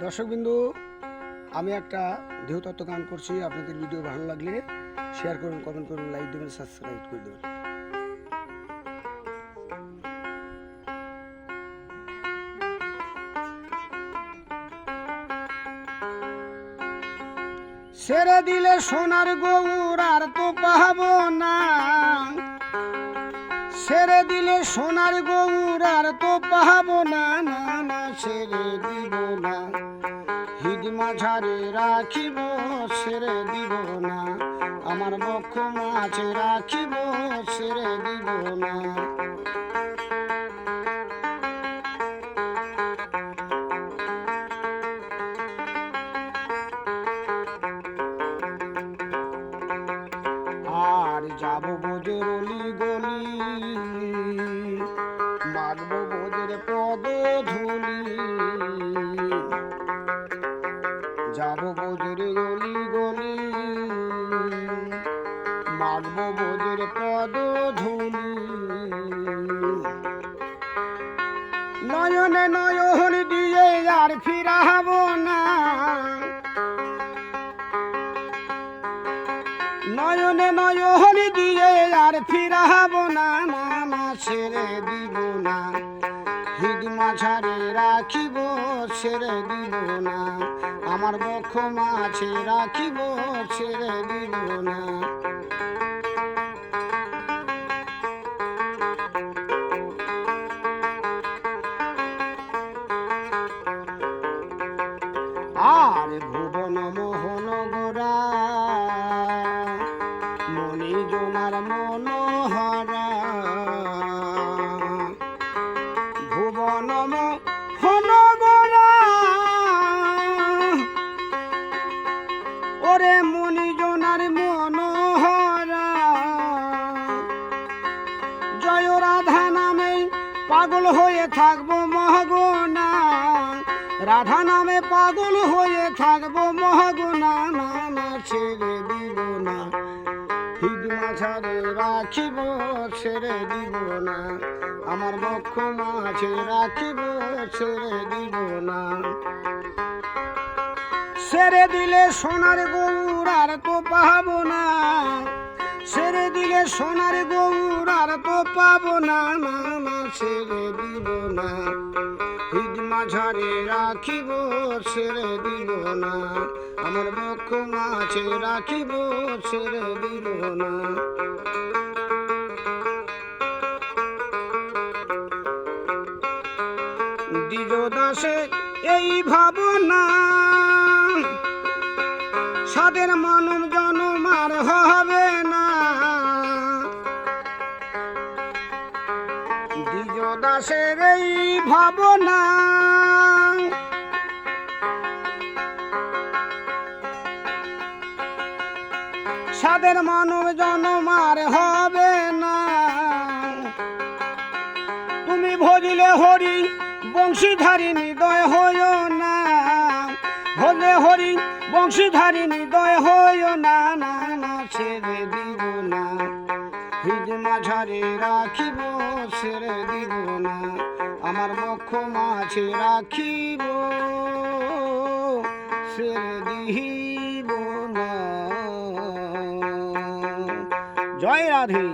দর্শকবিন্দু, আমি একটা দেহতত্ত্ব গান করছি। আপনাদের ভিডিও ভালো লাগলে শেয়ার করুন, কমেন্ট করুন, লাইক দেবেন, সাবস্ক্রাইব করে দেবেন। ছেড়ে দিলে সোনার গৌর আর তো পাবো না, ছেড়ে দিলে সোনার গৌর আর তো পাবো না, না না ছেড়ে দিব না, হিদ মাঝারে রাখিব, ছেড়ে দিব না, আমার বক্ষ মাঝে রাখিব, ছেড়ে দিব না। আর যাব বোঝের অলি গলি, মাগব বোঝের পদ ধুলি, যাব বোঝের অলি গলি, মাগব বোঝের পদ ধুলি, নয়নে নয়ন দিয়ে আর ফিরাব না, নয়নে নয়ন দিয়ে আর ফিরাব না, না না ছেড়ে দিব না, হিদ মাঝারে রাখিব, ছেড়ে দিব না, আমার বক্ষ মাঝে রাখিব, ছেড়ে দিব না। আর ভুবন মোহন গোরা, মনি জোনার মনোহরা, ভুবন মোহন গোরা, ওরে মনি জোনার মনোহরা, জয় রাধা নামে পাগল হয়ে থাকবো মহগোনা, রাধা নামে পাগল হয়ে থাকবো মহগোনা, না না ছেড়ে দিব না, হিদ মাঝারে রাখিব, ছেড়ে দিব না, আমার বক্ষ মাঝে রাখিব, ছেড়ে দিব না। ছেড়ে দিলে সোনার গৌর আর তো পাবো না, ছেড়ে দিলে সোনার গৌর আর তো পাবো না, না না ছেড়ে দিব না, হিদ মাঝারে রাখিব, ছেড়ে দিব না, আমার বক্ষ মাঝে রাখিব, ছেড়ে দিব না। দ্বিজ দাসে এই ভাবনা, সাদের মানব জনম আর হবে না, দ্বিজ দাসের এই ভাবনা, সাদের মানব জনম আর হবে না, তুমি ভজিলে হরি বংশীধারী হৃদয় হইও না, ভজলে হরি বংশীধারী হৃদয় হইও না, না না ছেড়ে দিব না, হিদ মাঝারে রাখিব, ছেড়ে দিব না, আমার বক্ষ মাঝে রাখিব, ছেড়ে দিব না। জয় রাধে।